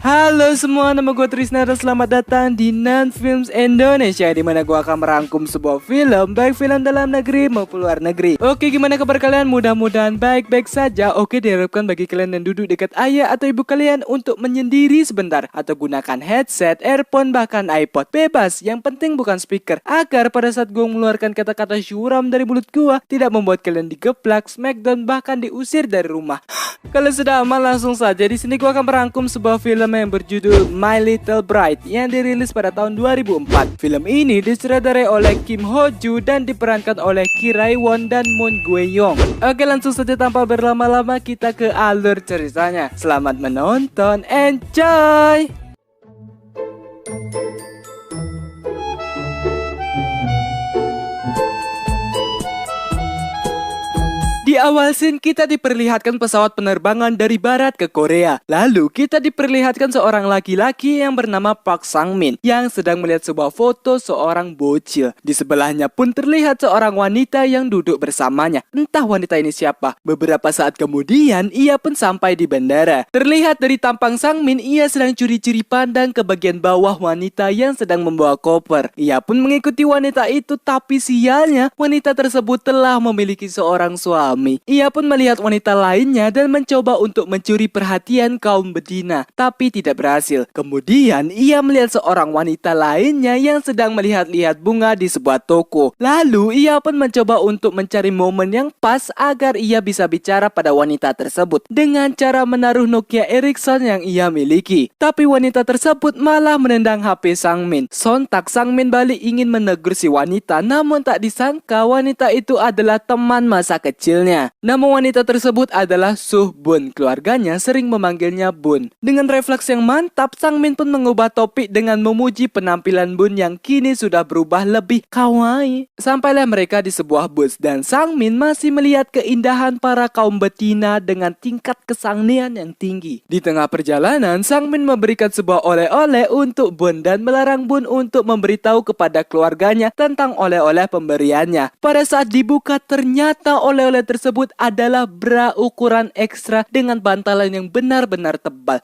Halo semua, nama gue Trisna dan selamat datang di Nan Films Indonesia, di mana gue akan merangkum sebuah film, baik film dalam negeri maupun luar negeri. Oke, gimana kabar kalian? Mudah-mudahan baik-baik saja. Oke, diharapkan bagi kalian yang duduk dekat ayah atau ibu kalian untuk menyendiri sebentar, atau gunakan headset, earphone, bahkan iPod. Bebas, yang penting bukan speaker, agar pada saat gue mengeluarkan kata-kata syuram dari mulut gue tidak membuat kalian digeplak, smackdown, bahkan diusir dari rumah. Kalau sudah aman, langsung saja. Di sini gue akan merangkum sebuah film yang berjudul My Little Bride yang dirilis pada tahun 2004. Film ini disutradarai oleh Kim Ho Joo dan diperankan oleh Ki Rae Won dan Moon Gwe Young. Oke, langsung saja tanpa berlama-lama kita ke alur ceritanya. Selamat menonton, enjoy! Di awal scene kita diperlihatkan pesawat penerbangan dari barat ke Korea. Lalu kita diperlihatkan seorang laki-laki yang bernama Park Sang-min yang sedang melihat sebuah foto seorang bocil. Di sebelahnya pun terlihat seorang wanita yang duduk bersamanya. Entah wanita ini siapa. Beberapa saat kemudian ia pun sampai di bandara. Terlihat dari tampang Sang-min, ia sedang curi-curi pandang ke bagian bawah wanita yang sedang membawa koper. Ia pun mengikuti wanita itu, tapi sialnya wanita tersebut telah memiliki seorang suami. Ia pun melihat wanita lainnya dan mencoba untuk mencuri perhatian kaum betina, tapi tidak berhasil. Kemudian ia melihat seorang wanita lainnya yang sedang melihat-lihat bunga di sebuah toko. Lalu ia pun mencoba untuk mencari momen yang pas agar ia bisa bicara pada wanita tersebut dengan cara menaruh Nokia Ericsson yang ia miliki. Tapi wanita tersebut malah menendang HP Sang-min. Sontak Sang-min balik ingin menegur si wanita, namun tak disangka wanita itu adalah teman masa kecilnya. Nama wanita tersebut adalah Suh Bun. Keluarganya sering memanggilnya Bun. Dengan refleks yang mantap, Sang-min pun mengubah topik dengan memuji penampilan Bun yang kini sudah berubah lebih kawaii. Sampailah mereka di sebuah bus dan Sang-min masih melihat keindahan para kaum betina dengan tingkat kesangnian yang tinggi. Di tengah perjalanan, Sang-min memberikan sebuah oleh-oleh untuk Bun dan melarang Bun untuk memberitahu kepada keluarganya tentang oleh-oleh pemberiannya. Pada saat dibuka, ternyata oleh-oleh tersebut adalah bra ukuran ekstra dengan bantalan yang benar-benar tebal.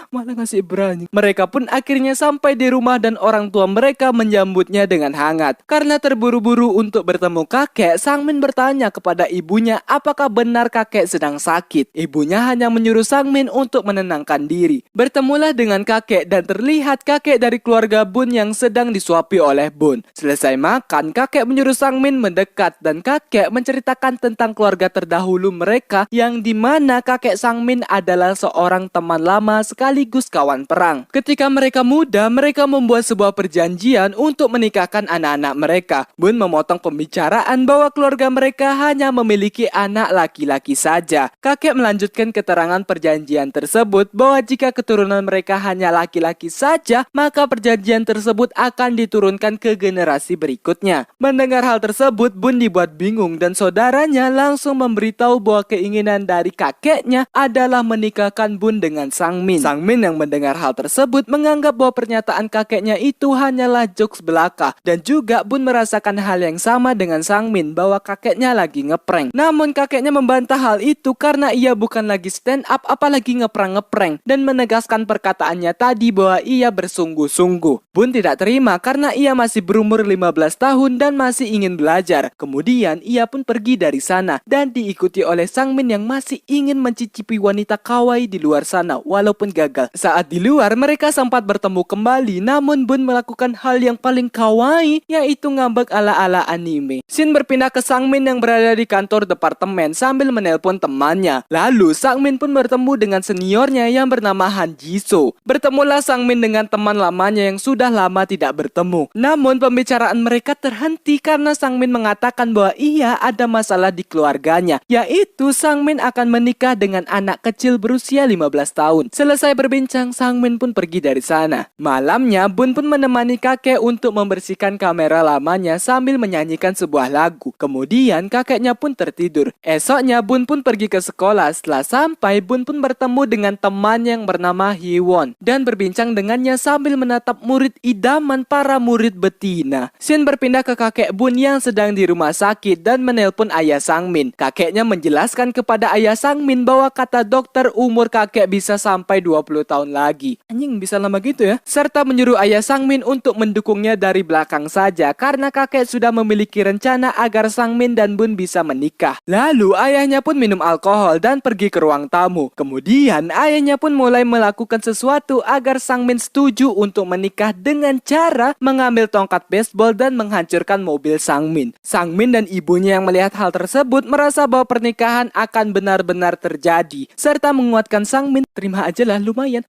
Malah ngasih berani. Mereka pun akhirnya sampai di rumah dan orang tua mereka menyambutnya dengan hangat. Karena terburu-buru untuk bertemu kakek, Sang-min bertanya kepada ibunya apakah benar kakek sedang sakit. Ibunya hanya menyuruh Sang-min untuk menenangkan diri. Bertemulah dengan kakek dan terlihat kakek dari keluarga Bun yang sedang disuapi oleh Bun. Selesai makan, kakek menyuruh Sang-min mendekat dan kakek menceritakan tentang keluarga terdahulu mereka yang dimana kakek Sang-min adalah seorang teman lama sekaligus kawan perang. Ketika mereka muda, mereka membuat sebuah perjanjian untuk menikahkan anak-anak mereka. Bun memotong pembicaraan bahwa keluarga mereka hanya memiliki anak laki-laki saja. Kakek melanjutkan keterangan perjanjian tersebut bahwa jika keturunan mereka hanya laki-laki saja, maka perjanjian tersebut akan diturunkan ke generasi berikutnya. Mendengar hal tersebut, Bun dibuat bingung dan saudaranya langsung memberitahu bahwa keinginan dari kakeknya adalah menikahkan Bun dengan Sang-min. Sang-min yang mendengar hal tersebut menganggap bahwa pernyataan kakeknya itu hanyalah jokes belaka, dan juga Bun merasakan hal yang sama dengan Sang-min bahwa kakeknya lagi ngeprank. Namun kakeknya membantah hal itu karena ia bukan lagi stand up apalagi ngeprank dan menegaskan perkataannya tadi bahwa ia bersungguh-sungguh. Bun tidak terima karena ia masih berumur 15 tahun dan masih ingin belajar. Kemudian ia pun pergi dari sana dan diikuti oleh Sang-min yang masih ingin mencicipi wanita kawaii di luar sana walaupun gagal. Saat di luar, mereka sempat bertemu kembali, namun Bun melakukan hal yang paling kawaii, yaitu ngambek ala-ala anime. Scene berpindah ke Sang-min yang berada di kantor departemen sambil menelpon temannya. Lalu Sang-min pun bertemu dengan seniornya yang bernama Han Ji-soo. Bertemulah Sang-min dengan teman lamanya yang sudah lama tidak bertemu. Namun pembicaraan mereka terhenti karena Sang-min mengatakan bahwa ia ada masalah di keluarganya, yaitu Sang-min akan menikah dengan anak kecil berusia 15 tahun. Selesai Selesai berbincang, Sang Min pun pergi dari sana. Malamnya, Bun pun menemani kakek untuk membersihkan kamera lamanya sambil menyanyikan sebuah lagu. Kemudian kakeknya pun tertidur. Esoknya Bun pun pergi ke sekolah. Setelah sampai, Bun pun bertemu dengan teman yang bernama Hee-won dan berbincang dengannya sambil menatap murid idaman para murid betina. Shin berpindah ke kakek Bun yang sedang di rumah sakit dan menelpon ayah Sang Min. Kakeknya menjelaskan kepada ayah Sang Min bahwa kata dokter umur kakek bisa sampai 20 tahun lagi. Anjing, bisa lama gitu ya? Serta menyuruh ayah Sang Min untuk mendukungnya dari belakang saja karena kakek sudah memiliki rencana agar Sang Min dan Bun bisa menikah. Lalu ayahnya pun minum alkohol dan pergi ke ruang tamu. Kemudian ayahnya pun mulai melakukan sesuatu agar Sang Min setuju untuk menikah dengan cara mengambil tongkat baseball dan menghancurkan mobil Sang Min. Sang Min dan ibunya yang melihat hal tersebut merasa bahwa pernikahan akan benar-benar terjadi serta menguatkan Sang Min. Terima aja lah, lumayan.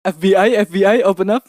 FBI, open up.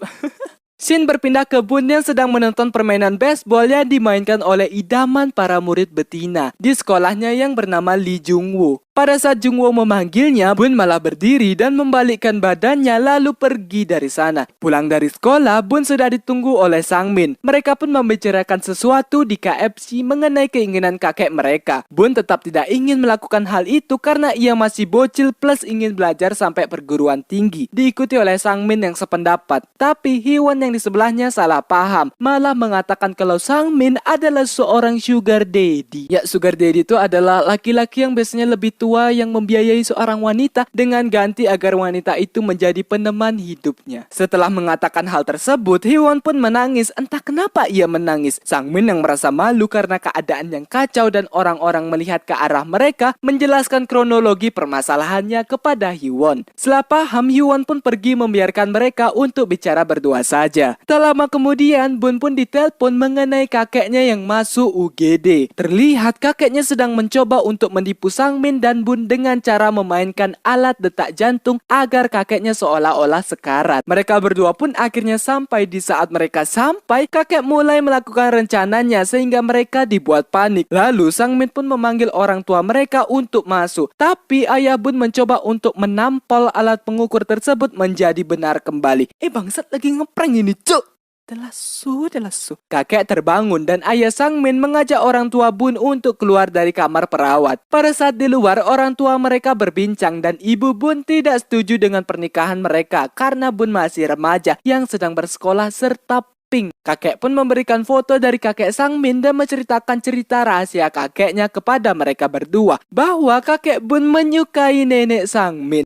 Shin berpindah ke Bun yang sedang menonton permainan baseball yang dimainkan oleh idaman para murid betina di sekolahnya yang bernama Lee Jung-woo. Pada saat Jung-woo memanggilnya, Bun malah berdiri dan membalikkan badannya lalu pergi dari sana. Pulang dari sekolah, Bun sudah ditunggu oleh Sang Min. Mereka pun membicarakan sesuatu di KFC mengenai keinginan kakek mereka. Bun tetap tidak ingin melakukan hal itu karena ia masih bocil plus ingin belajar sampai perguruan tinggi. Diikuti oleh Sang Min yang sependapat. Tapi Hee-won yang di sebelahnya salah paham, malah mengatakan kalau Sang Min adalah seorang sugar daddy. Ya, sugar daddy itu adalah laki-laki yang biasanya lebih tua yang membiayai seorang wanita dengan ganti agar wanita itu menjadi peneman hidupnya. Setelah mengatakan hal tersebut, Hee-won pun menangis. Entah kenapa ia menangis. Sang Min yang merasa malu karena keadaan yang kacau dan orang-orang melihat ke arah mereka menjelaskan kronologi permasalahannya kepada Hee-won. Setelah paham, Hee-won pun pergi membiarkan mereka untuk bicara berdua saja. Tak lama kemudian, Bun pun ditelepon mengenai kakeknya yang masuk UGD. Terlihat kakeknya sedang mencoba untuk menipu Sang Min dan Bun dengan cara memainkan alat detak jantung agar kakeknya seolah-olah sekarat. Mereka berdua pun akhirnya sampai. Di saat mereka sampai, kakek mulai melakukan rencananya sehingga mereka dibuat panik. Lalu Sang Min pun memanggil orang tua mereka untuk masuk. Tapi ayah Bun mencoba untuk menampol alat pengukur tersebut menjadi benar kembali. Bangsat, lagi ngeprank ini, cuk. Delasu. Kakek terbangun dan ayah Sang Min mengajak orang tua Bun untuk keluar dari kamar perawat. Pada saat di luar, orang tua mereka berbincang dan ibu Bun tidak setuju dengan pernikahan mereka karena Bun masih remaja yang sedang bersekolah serta pink. Kakek pun memberikan foto dari kakek Sang Min dan menceritakan cerita rahasia kakeknya kepada mereka berdua bahwa kakek Bun menyukai nenek Sang Min.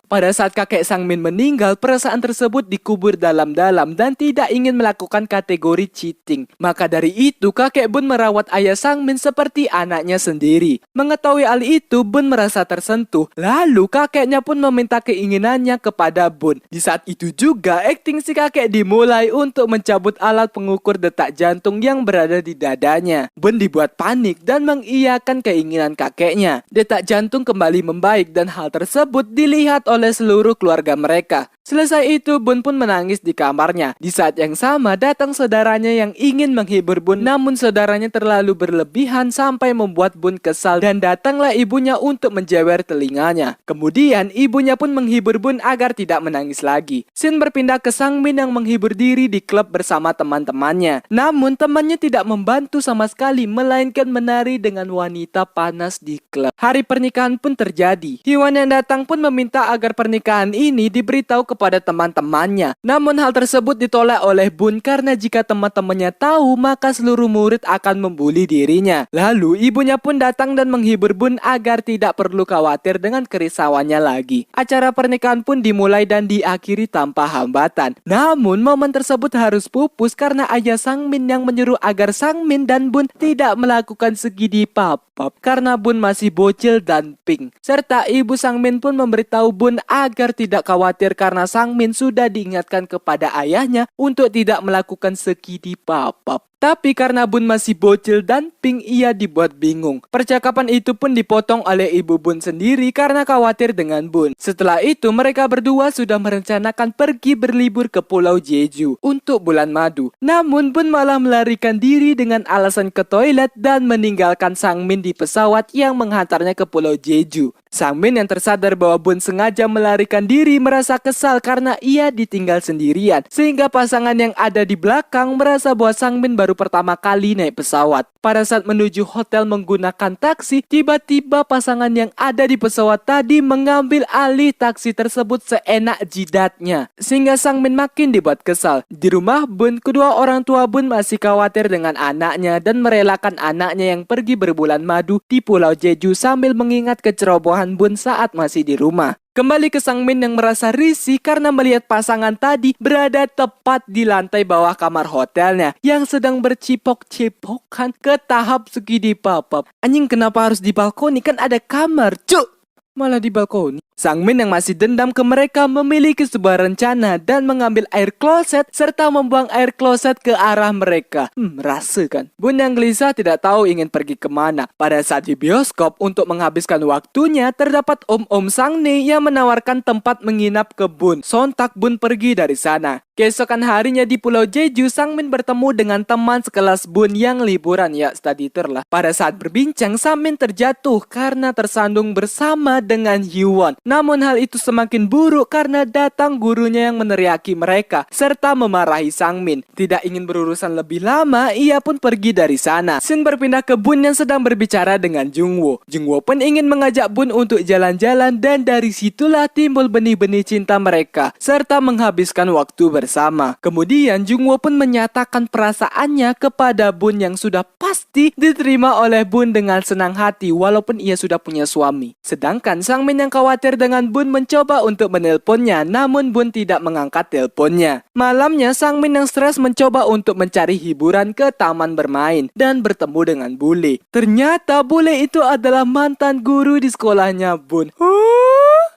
Pada saat kakek Sang Min meninggal, perasaan tersebut dikubur dalam-dalam dan tidak ingin melakukan kategori cheating. Maka dari itu, kakek Bun merawat ayah Sang Min seperti anaknya sendiri. Mengetahui hal itu, Bun merasa tersentuh. Lalu kakeknya pun meminta keinginannya kepada Bun. Di saat itu juga, akting si kakek dimulai untuk mencabut alat pengukur detak jantung yang berada di dadanya. Bun dibuat panik dan mengiyakan keinginan kakeknya. Detak jantung kembali membaik dan hal tersebut dilihat oleh seluruh keluarga mereka. Selesai itu, Bun pun menangis di kamarnya. Di saat yang sama, datang saudaranya yang ingin menghibur Bun, namun saudaranya terlalu berlebihan sampai membuat Bun kesal dan datanglah ibunya untuk menjewer telinganya. Kemudian, ibunya pun menghibur Bun agar tidak menangis lagi. Shin berpindah ke Sang Min yang menghibur diri di klub bersama teman-temannya. Namun, temannya tidak membantu sama sekali, melainkan menari dengan wanita panas di klub. Hari pernikahan pun terjadi. Hee-won yang datang pun meminta agar pernikahan ini diberitahu kepada teman-temannya. Namun hal tersebut ditolak oleh Bun karena jika teman-temannya tahu maka seluruh murid akan membuli dirinya. Lalu ibunya pun datang dan menghibur Bun agar tidak perlu khawatir dengan kerisauannya lagi. Acara pernikahan pun dimulai dan diakhiri tanpa hambatan. Namun momen tersebut harus pupus karena ayah Sang Min yang menyuruh agar Sang Min dan Bun tidak melakukan segidi pap-pap karena Bun masih bocil dan pink. Serta ibu Sang Min pun memberitahu Bun agar tidak khawatir karena Sang Min sudah diingatkan kepada ayahnya untuk tidak melakukan segidi pap-pap. Tapi karena Bun masih bocil dan pink, ia dibuat bingung. Percakapan itu pun dipotong oleh ibu Bun sendiri karena khawatir dengan Bun. Setelah itu mereka berdua sudah merencanakan pergi berlibur ke Pulau Jeju untuk bulan madu. Namun Bun malah melarikan diri dengan alasan ke toilet dan meninggalkan Sangmin di pesawat yang menghantarnya ke Pulau Jeju. Sangmin yang tersadar bahwa Bun sengaja melarikan diri merasa kesal karena ia ditinggal sendirian. Sehingga pasangan yang ada di belakang merasa bahwa Sangmin baru pertama kali naik pesawat. Pada saat menuju hotel menggunakan taksi, tiba-tiba pasangan yang ada di pesawat tadi mengambil alih taksi tersebut seenak jidatnya. Sehingga Sangmin makin dibuat kesal. Di rumah Bun, kedua orang tua Bun masih khawatir dengan anaknya dan merelakan anaknya yang pergi berbulan madu di Pulau Jeju sambil mengingat kecerobohan Bun saat masih di rumah. Kembali ke Sangmin yang merasa risih karena melihat pasangan tadi berada tepat di lantai bawah kamar hotelnya yang sedang bercipok-cipokan ke tahap segini papap. Anjing, kenapa harus di balkoni? Kan ada kamar, cuk! Malah di balkoni. Sangmin yang masih dendam ke mereka memiliki sebuah rencana dan mengambil air kloset serta membuang air kloset ke arah mereka. Rasa kan? Bun yang gelisah tidak tahu ingin pergi kemana. Pada saat di bioskop untuk menghabiskan waktunya, terdapat Om Sangne yang menawarkan tempat menginap ke Bun. Sontak Bun pergi dari sana. Keesokan harinya di Pulau Jeju, Sangmin bertemu dengan teman sekelas Bun yang liburan, ya study tour lah. Pada saat berbincang, Sangmin terjatuh karena tersandung bersama dengan Hyewon. Namun hal itu semakin buruk karena datang gurunya yang meneriaki mereka serta memarahi Sangmin. Tidak ingin berurusan lebih lama, ia pun pergi dari sana. Scene berpindah ke Bun yang sedang berbicara dengan Jungwoo. Jungwoo pun ingin mengajak Bun untuk jalan-jalan dan dari situlah timbul benih-benih cinta mereka serta menghabiskan waktu bersama. Kemudian Jungwoo pun menyatakan perasaannya kepada Bun yang sudah pasti diterima oleh Bun dengan senang hati walaupun ia sudah punya suami. Sedangkan Sangmin yang khawatir dengan Bun mencoba untuk menelponnya, namun Bun tidak mengangkat teleponnya. Malamnya Sangmin yang stres mencoba untuk mencari hiburan ke taman bermain dan bertemu dengan bule. Ternyata bule itu adalah mantan guru di sekolahnya Bun.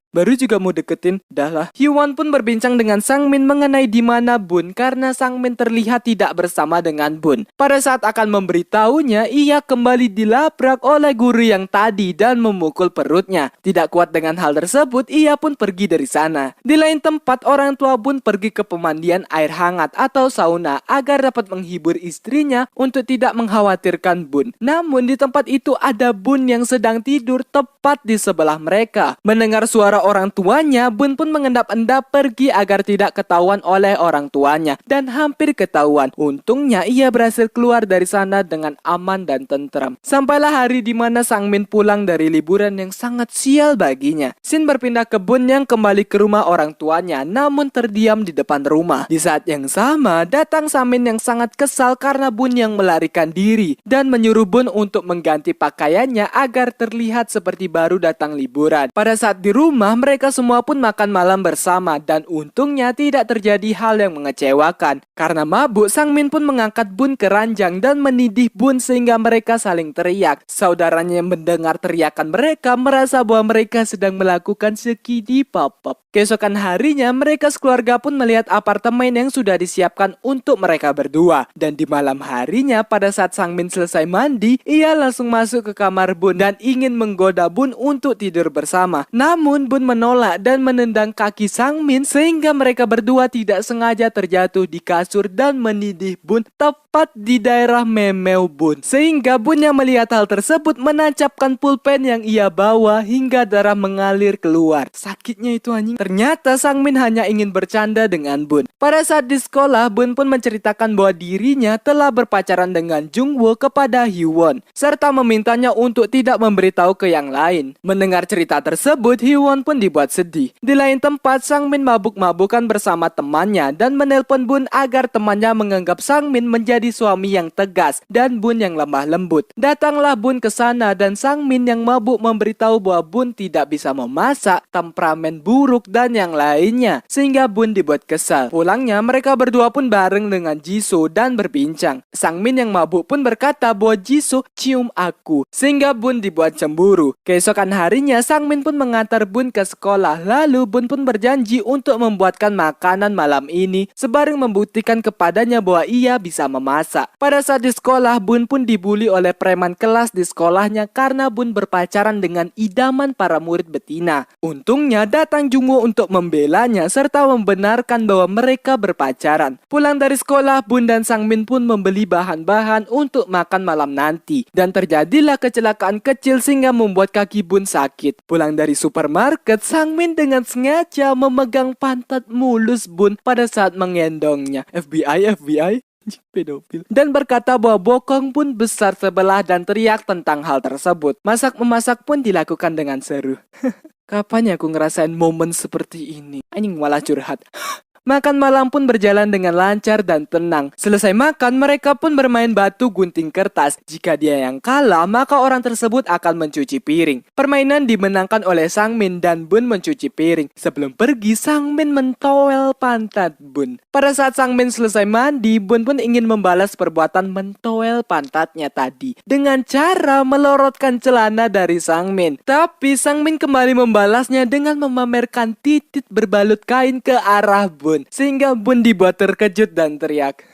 Baru juga mau deketin, dah lah. Hyewon pun berbincang dengan Sangmin mengenai di mana Bun karena Sangmin terlihat tidak bersama dengan Bun. Pada saat akan memberitahunya, ia kembali dilabrak oleh guru yang tadi dan memukul perutnya. Tidak kuat dengan hal tersebut, ia pun pergi dari sana. Di lain tempat, orang tua Bun pergi ke pemandian air hangat atau sauna agar dapat menghibur istrinya untuk tidak mengkhawatirkan Bun. Namun di tempat itu ada Bun yang sedang tidur tepat di sebelah mereka. Mendengar suara orang tuanya, Bun pun mengendap-endap pergi agar tidak ketahuan oleh orang tuanya dan hampir ketahuan. Untungnya ia berhasil keluar dari sana dengan aman dan tentram. Sampailah hari di mana Sangmin pulang dari liburan yang sangat sial baginya. Scene berpindah ke Bun yang kembali ke rumah orang tuanya namun terdiam di depan rumah. Di saat yang sama, datang Sangmin yang sangat kesal karena Bun yang melarikan diri dan menyuruh Bun untuk mengganti pakaiannya agar terlihat seperti baru datang liburan. Pada saat di rumah, mereka semua pun makan malam bersama dan untungnya tidak terjadi hal yang mengecewakan. Karena mabuk, Sangmin pun mengangkat Bun ke ranjang dan menidih Bun sehingga mereka saling teriak. Saudaranya yang mendengar teriakan mereka merasa bahwa mereka sedang melakukan skidi pop-up. Keesokan harinya, mereka sekeluarga pun melihat apartemen yang sudah disiapkan untuk mereka berdua. Dan di malam harinya, pada saat Sangmin selesai mandi, ia langsung masuk ke kamar Bun dan ingin menggoda Bun untuk tidur bersama. Namun Bun menolak dan menendang kaki Sangmin sehingga mereka berdua tidak sengaja terjatuh di kasur dan menidih Bun tepat di daerah memeu Bun. Sehingga Bun yang melihat hal tersebut menancapkan pulpen yang ia bawa hingga darah mengalir keluar. Sakitnya itu anjing. Ternyata Sangmin hanya ingin bercanda dengan Bun. Pada saat di sekolah, Bun pun menceritakan bahwa dirinya telah berpacaran dengan Jungwoo kepada Hyewon serta memintanya untuk tidak memberitahu ke yang lain. Mendengar cerita tersebut, Hyewon pun dibuat sedih. Di lain tempat, Sangmin mabuk-mabukan bersama temannya dan menelpon Bun agar temannya menganggap Sangmin menjadi suami yang tegas dan Bun yang lemah lembut. Datanglah Bun ke sana dan Sangmin yang mabuk memberitahu bahwa Bun tidak bisa memasak, temperamen buruk dan yang lainnya, sehingga Bun dibuat kesal. Pulangnya, mereka berdua pun bareng dengan Jisoo dan berbincang. Sangmin yang mabuk pun berkata bahwa Jisoo cium aku, sehingga Bun dibuat cemburu. Keesokan harinya, Sangmin pun mengantar Bun ke ke sekolah. Lalu Bun pun berjanji untuk membuatkan makanan malam ini, sembari membuktikan kepadanya bahwa ia bisa memasak. Pada saat di sekolah, Bun pun dibully oleh preman kelas di sekolahnya karena Bun berpacaran dengan idaman para murid betina. Untungnya datang Jungwoo untuk membelanya serta membenarkan bahwa mereka berpacaran. Pulang dari sekolah, Bun dan Sangmin pun membeli bahan-bahan untuk makan malam nanti. Dan terjadilah kecelakaan kecil sehingga membuat kaki Bun sakit. Pulang dari supermarket, Sangmin dengan sengaja memegang pantat mulus Bun pada saat mengendongnya. FBI, pedofil. Dan berkata bahwa bokong pun besar sebelah dan teriak tentang hal tersebut. Masak-memasak pun dilakukan dengan seru. Kapan ya aku ngerasain momen seperti ini? Anjing malah curhat. Makan malam pun berjalan dengan lancar dan tenang. Selesai makan, mereka pun bermain batu gunting kertas. Jika dia yang kalah, maka orang tersebut akan mencuci piring. Permainan dimenangkan oleh Sangmin dan Bun mencuci piring. Sebelum pergi, Sangmin mentowel pantat Bun. Pada saat Sangmin selesai mandi, Bun pun ingin membalas perbuatan mentowel pantatnya tadi dengan cara melorotkan celana dari Sangmin. Tapi Sangmin kembali membalasnya dengan memamerkan titik berbalut kain ke arah Bun. Sehingga Bun dibuat terkejut dan teriak.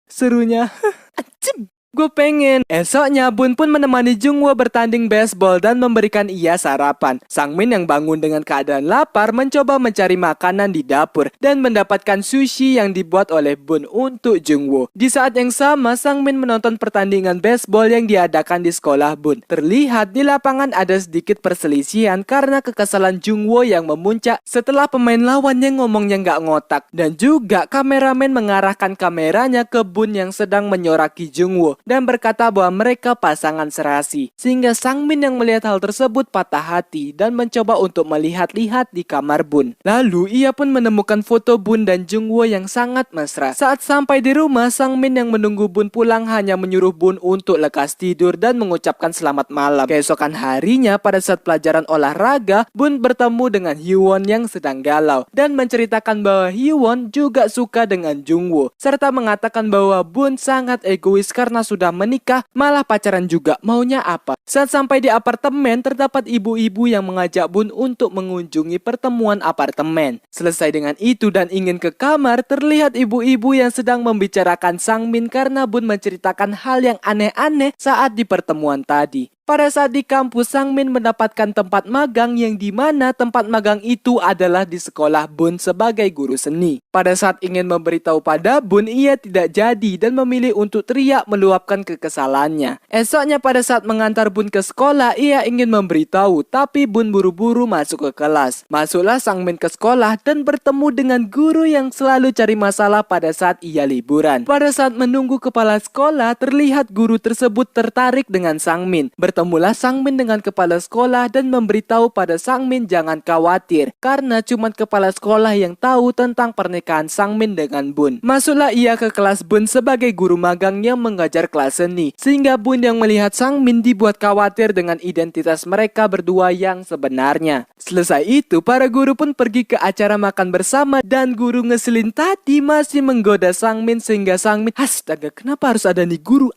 Serunya, acim. Gue pengen. Esoknya Bun pun menemani Jungwoo bertanding baseball dan memberikan ia sarapan. Sangmin yang bangun dengan keadaan lapar mencoba mencari makanan di dapur dan mendapatkan sushi yang dibuat oleh Bun untuk Jungwoo. Di saat yang sama, Sangmin menonton pertandingan baseball yang diadakan di sekolah Bun. Terlihat di lapangan ada sedikit perselisihan karena kekesalan Jungwoo yang memuncak setelah pemain lawannya ngomongnya nggak ngotak. Dan juga kameramen mengarahkan kameranya ke Bun yang sedang menyoraki Jungwoo dan berkata bahwa mereka pasangan serasi. Sehingga Sangmin yang melihat hal tersebut patah hati dan mencoba untuk melihat-lihat di kamar Bun. Lalu ia pun menemukan foto Bun dan Jungwoo yang sangat mesra. Saat sampai di rumah, Sangmin yang menunggu Bun pulang hanya menyuruh Bun untuk lekas tidur dan mengucapkan selamat malam. Keesokan harinya pada saat pelajaran olahraga, Bun bertemu dengan Hyewon yang sedang galau dan menceritakan bahwa Hyewon juga suka dengan Jungwoo serta mengatakan bahwa Bun sangat egois karena sudah menikah, malah pacaran juga, maunya apa? Saat sampai di apartemen, terdapat ibu-ibu yang mengajak Bun untuk mengunjungi pertemuan apartemen. Selesai dengan itu dan ingin ke kamar, terlihat ibu-ibu yang sedang membicarakan Sangmin karena Bun menceritakan hal yang aneh-aneh saat di pertemuan tadi. Pada saat di kampus, Sangmin mendapatkan tempat magang yang dimana tempat magang itu adalah di sekolah Bun sebagai guru seni. Pada saat ingin memberitahu pada Bun, ia tidak jadi dan memilih untuk teriak meluapkan kekesalannya. Esoknya pada saat mengantar Bun ke sekolah, ia ingin memberitahu, tapi Bun buru-buru masuk ke kelas. Masuklah Sangmin ke sekolah dan bertemu dengan guru yang selalu cari masalah pada saat ia liburan. Pada saat menunggu kepala sekolah, terlihat guru tersebut tertarik dengan Sangmin. Bertemulah Sangmin dengan kepala sekolah dan memberitahu pada Sangmin jangan khawatir karena cuma kepala sekolah yang tahu tentang pernikahan Sangmin dengan Bun. Masuklah ia ke kelas Bun sebagai guru magang yang mengajar kelas seni, sehingga Bun yang melihat Sangmin dibuat khawatir dengan identitas mereka berdua yang sebenarnya. Selesai itu, para guru pun pergi ke acara makan bersama dan guru ngeselin tadi masih menggoda Sangmin sehingga Sangmin, astaga, kenapa harus ada nih guru?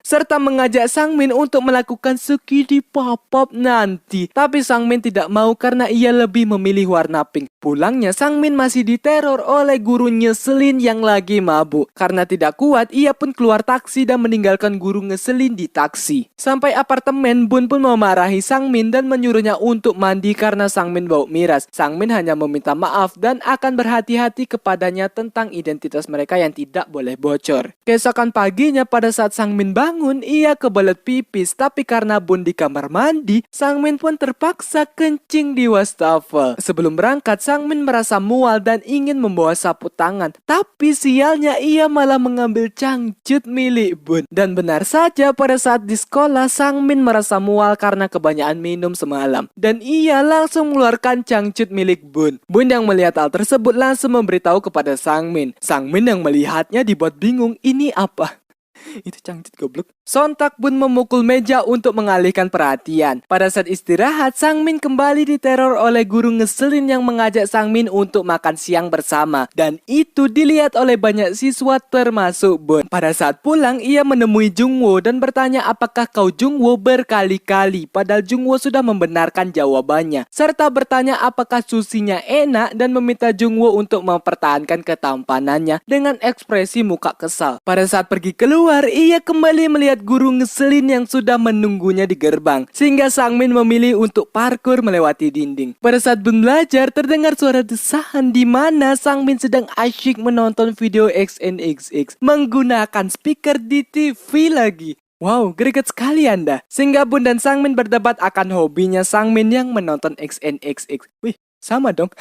Serta mengajak Sangmin untuk melakukan skidi pop-up nanti. Tapi Sangmin tidak mau karena ia lebih memilih warna pink. Pulangnya Sangmin masih diteror oleh guru ngeselin yang lagi mabuk. Karena tidak kuat, ia pun keluar taksi dan meninggalkan guru ngeselin di taksi. Sampai apartemen, Bun pun memarahi Sangmin dan menyuruhnya untuk mandi karena Sangmin bau miras. Sangmin hanya meminta maaf dan akan berhati-hati kepadanya tentang identitas mereka yang tidak boleh bocor. Keesokan paginya pada saat Sangmin bangun, ia kebelet pipis, tapi karena Bun di kamar mandi, Sangmin pun terpaksa kencing di wastafel. Sebelum berangkat, Sangmin merasa mual dan ingin membawa sapu tangan, tapi sialnya ia malah mengambil cangcut milik Bun. Dan benar saja pada saat di sekolah, Sangmin merasa mual karena kebanyakan minum semalam, dan ia langsung mengeluarkan cangcut milik Bun. Bun yang melihat hal tersebut langsung memberitahu kepada Sangmin. Sangmin yang melihatnya dibuat bingung, ini apa? Itu Cangcut goblok. Sontak Bun memukul meja untuk mengalihkan perhatian. Pada saat istirahat, Sangmin kembali diteror oleh guru ngeselin yang mengajak Sangmin untuk makan siang bersama. Dan itu dilihat oleh banyak siswa termasuk Bun. Pada saat pulang, ia menemui Jungwoo dan bertanya apakah kau Jungwoo berkali-kali. Padahal Jungwoo sudah membenarkan jawabannya. Serta bertanya apakah susinya enak dan meminta Jungwoo untuk mempertahankan ketampanannya dengan ekspresi muka kesal. Pada saat pergi keluar, ia kembali melihat guru ngeselin yang sudah menunggunya di gerbang. Sehingga Sangmin memilih untuk parkur melewati dinding. Pada saat Bun belajar, terdengar suara desahan di mana Sangmin sedang asyik menonton video XNXX menggunakan speaker di TV lagi. Wow, greget sekali Anda. Sehingga Bun dan Sangmin berdebat akan hobinya Sangmin yang menonton XNXX. Wih, sama dong.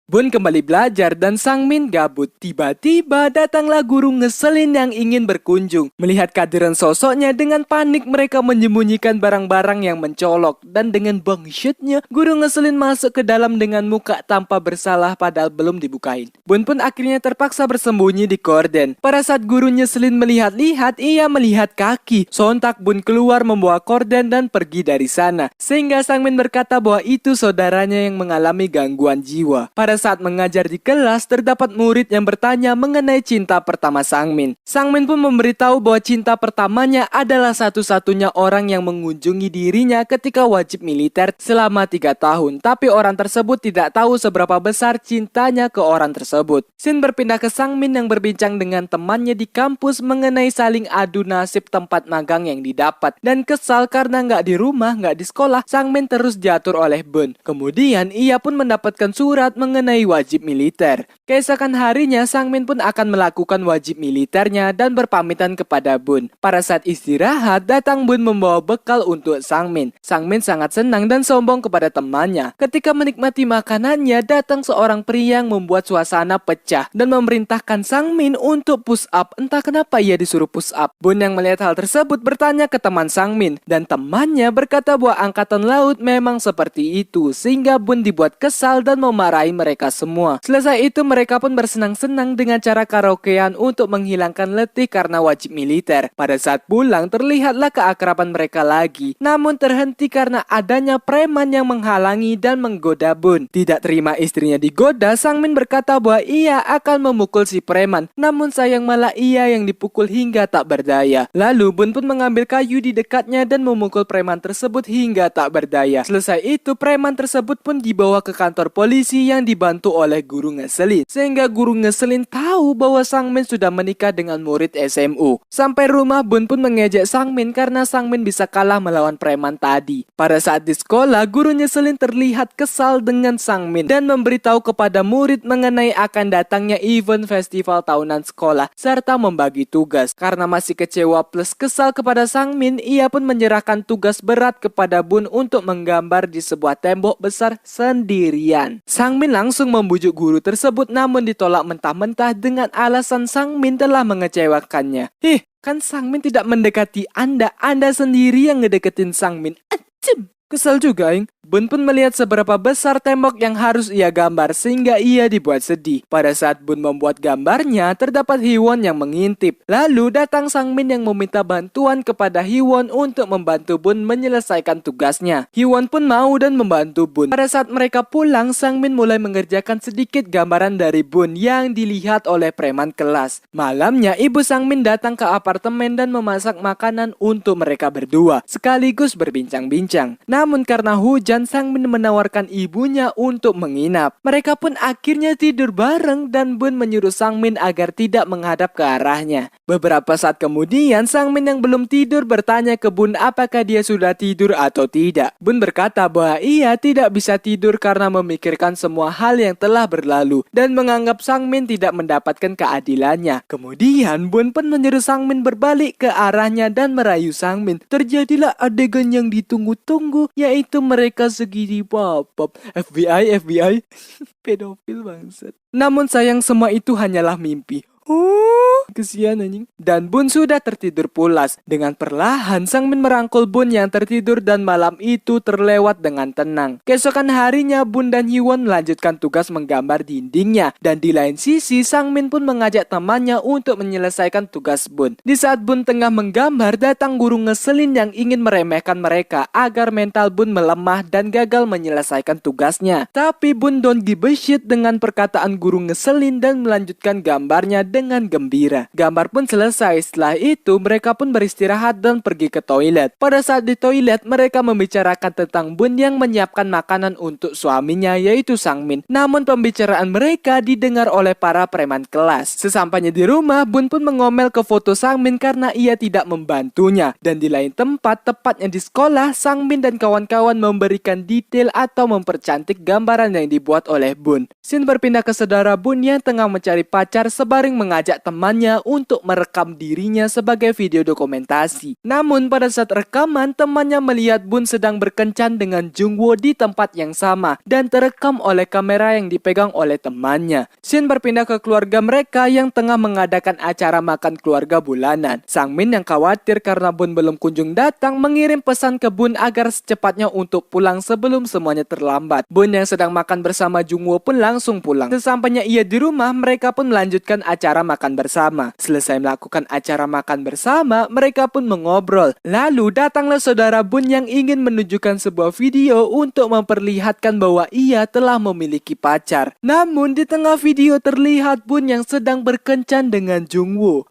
Bun kembali belajar dan Sangmin gabut. Tiba-tiba datanglah guru ngeselin yang ingin berkunjung. Melihat kehadiran sosoknya, dengan panik mereka menyembunyikan barang-barang yang mencolok. Dan dengan bangsyatnya, guru ngeselin masuk ke dalam dengan muka tanpa bersalah padahal belum dibukain. Bun pun akhirnya terpaksa bersembunyi di korden. Pada saat guru ngeselin melihat-lihat, ia melihat kaki. Sontak Bun keluar membawa korden dan pergi dari sana. Sehingga Sangmin berkata bahwa itu saudaranya yang mengalami gangguan jiwa. Pada saat mengajar di kelas, terdapat murid yang bertanya mengenai cinta pertama Sangmin. Sangmin pun memberitahu bahwa cinta pertamanya adalah satu-satunya orang yang mengunjungi dirinya ketika wajib militer selama 3 tahun. Tapi orang tersebut tidak tahu seberapa besar cintanya ke orang tersebut. Scene berpindah ke Sangmin yang berbincang dengan temannya di kampus mengenai saling adu nasib tempat magang yang didapat. Dan kesal karena nggak di rumah, nggak di sekolah, Sangmin terus diatur oleh Bun. Kemudian ia pun mendapatkan surat mengenai wajib militer. Keesokan harinya, Sangmin pun akan melakukan wajib militernya dan berpamitan kepada Bun. Pada saat istirahat, datang Bun membawa bekal untuk Sangmin. Sangmin sangat senang dan sombong kepada temannya. Ketika menikmati makanannya, datang seorang pria yang membuat suasana pecah dan memerintahkan Sangmin untuk push up. Entah kenapa ia disuruh push up. Bun yang melihat hal tersebut bertanya ke teman Sangmin, dan temannya berkata bahwa angkatan laut memang seperti itu, sehingga Bun dibuat kesal dan memarahi mereka semua. Selesai itu, mereka pun bersenang-senang dengan cara karaokean untuk menghilangkan letih karena wajib militer. Pada saat pulang, terlihatlah keakraban mereka lagi, namun terhenti karena adanya preman yang menghalangi dan menggoda Bun. Tidak terima istrinya digoda, Sangmin berkata bahwa ia akan memukul si preman, namun sayang malah ia yang dipukul hingga tak berdaya. Lalu Bun pun mengambil kayu di dekatnya dan memukul preman tersebut hingga tak berdaya. Selesai itu, preman tersebut pun dibawa ke kantor polisi yang dibantu oleh guru ngeselin. Sehingga guru ngeselin tahu bahwa Sangmin sudah menikah dengan murid SMU. Sampai rumah, Bun pun mengejek Sangmin karena Sangmin bisa kalah melawan preman tadi. Pada saat di sekolah, guru ngeselin terlihat kesal dengan Sangmin dan memberitahu kepada murid mengenai akan datangnya event festival tahunan sekolah serta membagi tugas. Karena masih kecewa plus kesal kepada Sangmin, ia pun menyerahkan tugas berat kepada Bun untuk menggambar di sebuah tembok besar sendirian. Sangmin langsung membujuk guru tersebut, namun ditolak mentah-mentah dengan alasan Sangmin telah mengecewakannya. Kan Sangmin tidak mendekati Anda sendiri yang ngedeketin Sangmin. Acem. Kesal juga, Ing. Bun pun melihat seberapa besar tembok yang harus ia gambar sehingga ia dibuat sedih. Pada saat Bun membuat gambarnya, terdapat Hiwon yang mengintip. Lalu datang Sangmin yang meminta bantuan kepada Hiwon untuk membantu Bun menyelesaikan tugasnya. Hiwon pun mau dan membantu Bun. Pada saat mereka pulang, Sangmin mulai mengerjakan sedikit gambaran dari Bun yang dilihat oleh preman kelas. Malamnya, ibu Sangmin datang ke apartemen dan memasak makanan untuk mereka berdua, sekaligus berbincang-bincang. Namun karena hujan, Sangmin menawarkan ibunya untuk menginap. Mereka pun akhirnya tidur bareng dan Bun menyuruh Sangmin agar tidak menghadap ke arahnya. Beberapa saat kemudian, Sangmin yang belum tidur bertanya ke Bun apakah dia sudah tidur atau tidak. Bun berkata bahwa ia tidak bisa tidur karena memikirkan semua hal yang telah berlalu dan menganggap Sangmin tidak mendapatkan keadilannya. Kemudian Bun pun menyuruh Sangmin berbalik ke arahnya dan merayu Sangmin. Terjadilah adegan yang ditunggu-tunggu, yaitu mereka segini pop-pop. FBI pedofil bangsat. Namun sayang semua itu hanyalah mimpi. Kesian anjing. Dan Bun sudah tertidur pulas. Dengan perlahan Sangmin merangkul Bun yang tertidur dan malam itu terlewat dengan tenang. Keesokan harinya Bun dan Hyewon melanjutkan tugas menggambar dindingnya. Dan di lain sisi Sangmin pun mengajak temannya untuk menyelesaikan tugas Bun. Di saat Bun tengah menggambar, datang guru ngeselin yang ingin meremehkan mereka agar mental Bun melemah dan gagal menyelesaikan tugasnya. Tapi Bun don't give a shit dengan perkataan guru ngeselin dan melanjutkan gambarnya dengan gembira. Gambar pun selesai. Setelah itu mereka pun beristirahat dan pergi ke toilet. Pada saat di toilet mereka membicarakan tentang Bun yang menyiapkan makanan untuk suaminya yaitu Sangmin. Namun pembicaraan mereka didengar oleh para preman kelas. Sesampainya di rumah, Bun pun mengomel ke foto Sangmin karena ia tidak membantunya. Dan di lain tempat, tepatnya di sekolah, Sangmin dan kawan-kawan memberikan detail atau mempercantik gambaran yang dibuat oleh Bun. Scene berpindah ke saudara Bun yang tengah mencari pacar sebaring mengajak temannya untuk merekam dirinya sebagai video dokumentasi. Namun pada saat rekaman, temannya melihat Bun sedang berkencan dengan Jungwoo di tempat yang sama dan terekam oleh kamera yang dipegang oleh temannya. Scene berpindah ke keluarga mereka yang tengah mengadakan acara makan keluarga bulanan. Sangmin yang khawatir karena Bun belum kunjung datang mengirim pesan ke Bun agar secepatnya untuk pulang sebelum semuanya terlambat. Bun yang sedang makan bersama Jungwoo pun langsung pulang. Sesampainya ia di rumah, mereka pun melanjutkan acara makan bersama. Selesai melakukan acara makan bersama, mereka pun mengobrol. Lalu datanglah saudara Bun yang ingin menunjukkan sebuah video untuk memperlihatkan bahwa ia telah memiliki pacar. Namun di tengah video terlihat Bun yang sedang berkencan dengan Jungwoo.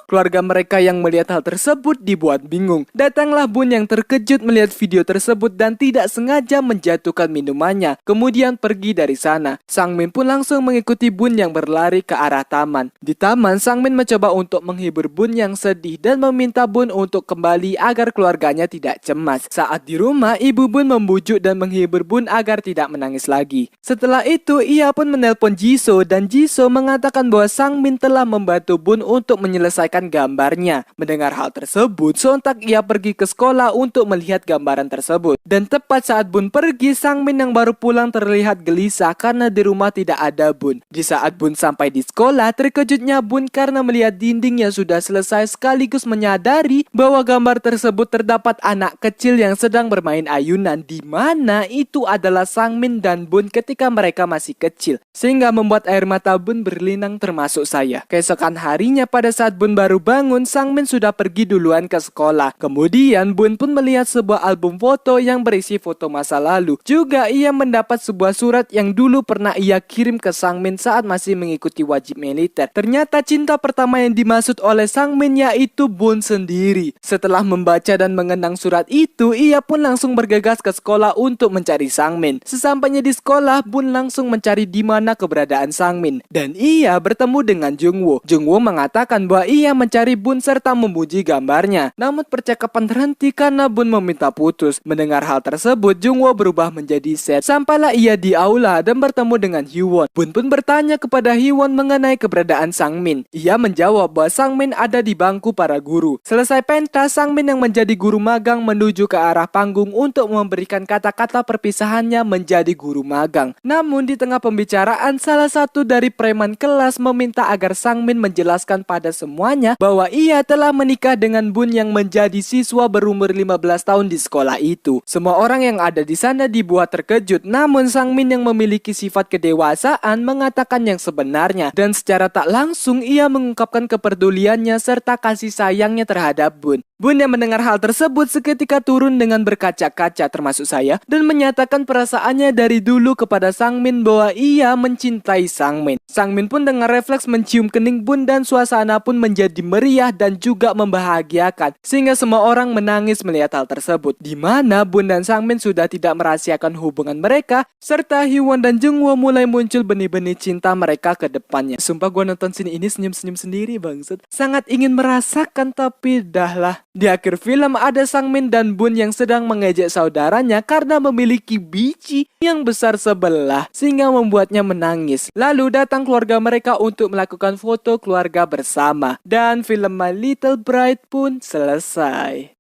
Keluarga mereka yang melihat hal tersebut dibuat bingung. Datanglah Bun yang terkejut melihat video tersebut dan tidak sengaja menjatuhkan minumannya. Kemudian pergi dari sana. Sangmin pun langsung mengikuti Bun yang berlari ke arah taman. Di taman, Sangmin mencoba untuk menghibur Bun yang sedih dan meminta Bun untuk kembali agar keluarganya tidak cemas. Saat di rumah, ibu Bun membujuk dan menghibur Bun agar tidak menangis lagi. Setelah itu, ia pun menelpon Jisoo dan Jisoo mengatakan bahwa Sangmin telah membantu Bun untuk menyelesaikan gambarnya. Mendengar hal tersebut, sontak ia pergi ke sekolah untuk melihat gambaran tersebut. Dan tepat saat Bun pergi, Sangmin yang baru pulang terlihat gelisah karena di rumah tidak ada Bun. Di saat Bun sampai di sekolah, terkejutnya Bun karena melihat dinding yang sudah selesai sekaligus menyadari bahwa gambar tersebut terdapat anak kecil yang sedang bermain ayunan, di mana itu adalah Sangmin dan Bun ketika mereka masih kecil, sehingga membuat air mata Bun berlinang termasuk saya. Keesokan harinya pada saat Bun baru bangun, Sangmin sudah pergi duluan ke sekolah. Kemudian Bun pun melihat sebuah album foto yang berisi foto masa lalu. Juga ia mendapat sebuah surat yang dulu pernah ia kirim ke Sangmin saat masih mengikuti wajib militer. Ternyata cinta pertama yang dimaksud oleh Sangmin yaitu Bun sendiri. Setelah membaca dan mengenang surat itu, ia pun langsung bergegas ke sekolah untuk mencari Sangmin. Sesampainya di sekolah, Bun langsung mencari di mana keberadaan Sangmin. Dan ia bertemu dengan Jungwoo. Jungwoo mengatakan bahwa ia mencari Bun serta memuji gambarnya. Namun percakapan terhenti karena Bun meminta putus. Mendengar hal tersebut, Jungwoo berubah menjadi sad. Sampailah ia di aula dan bertemu dengan Hyewon. Bun pun bertanya kepada Hyewon mengenai keberadaan Sangmin. Ia menjawab bahwa Sangmin ada di bangku para guru. Selesai pentas, Sangmin yang menjadi guru magang menuju ke arah panggung untuk memberikan kata-kata perpisahannya menjadi guru magang. Namun di tengah pembicaraan, salah satu dari preman kelas meminta agar Sangmin menjelaskan pada semuanya bahwa ia telah menikah dengan Bun yang menjadi siswa berumur 15 tahun di sekolah itu. Semua orang yang ada di sana dibuat terkejut, namun Sangmin yang memiliki sifat kedewasaan mengatakan yang sebenarnya, dan secara tak langsung ia mengungkapkan kepeduliannya serta kasih sayangnya terhadap Bun. Bun yang mendengar hal tersebut seketika turun dengan berkaca-kaca termasuk saya dan menyatakan perasaannya dari dulu kepada Sangmin bahwa ia mencintai Sangmin. Sangmin pun dengan refleks mencium kening Bun dan suasana pun menjadi meriah dan juga membahagiakan sehingga semua orang menangis melihat hal tersebut, di mana Bun dan Sangmin sudah tidak merahasiakan hubungan mereka serta Hyewon dan Jungwoo mulai muncul benih-benih cinta mereka ke depannya. Sumpah gua nonton sini ini senyum-senyum sendiri bangsat. Sangat ingin merasakan tapi dahlah. Di akhir film ada Sangmin dan Bun yang sedang mengejek saudaranya karena memiliki biji yang besar sebelah sehingga membuatnya menangis. Lalu datang keluarga mereka untuk melakukan foto keluarga bersama dan film My Little Bride pun selesai.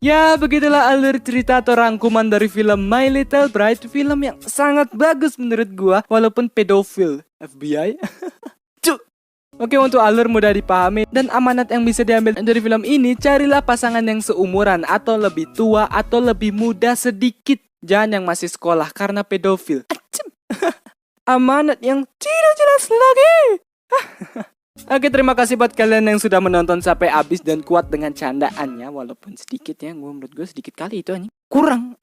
Ya, begitulah alur cerita atau rangkuman dari film My Little Bride. Film yang sangat bagus menurut gua, walaupun pedofil. FBI? Cuk. Oke, untuk alur mudah dipahami dan amanat yang bisa diambil dari film ini, carilah pasangan yang seumuran atau lebih tua atau lebih muda sedikit. Jangan yang masih sekolah karena pedofil. Acem. Amanat yang tidak jelas lagi. Oke, terima kasih buat kalian yang sudah menonton sampai habis dan kuat dengan candaannya. Walaupun sedikit ya, menurut gue sedikit kali itu anjing. Kurang.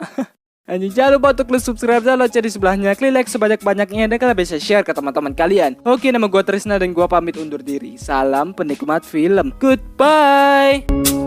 Anjing, jangan lupa untuk klik subscribe dan lonceng di sebelahnya. Klik like sebanyak-banyaknya dan kalian bisa share ke teman-teman kalian. Oke, nama gue Trisna dan gue pamit undur diri. Salam penikmat film. Goodbye.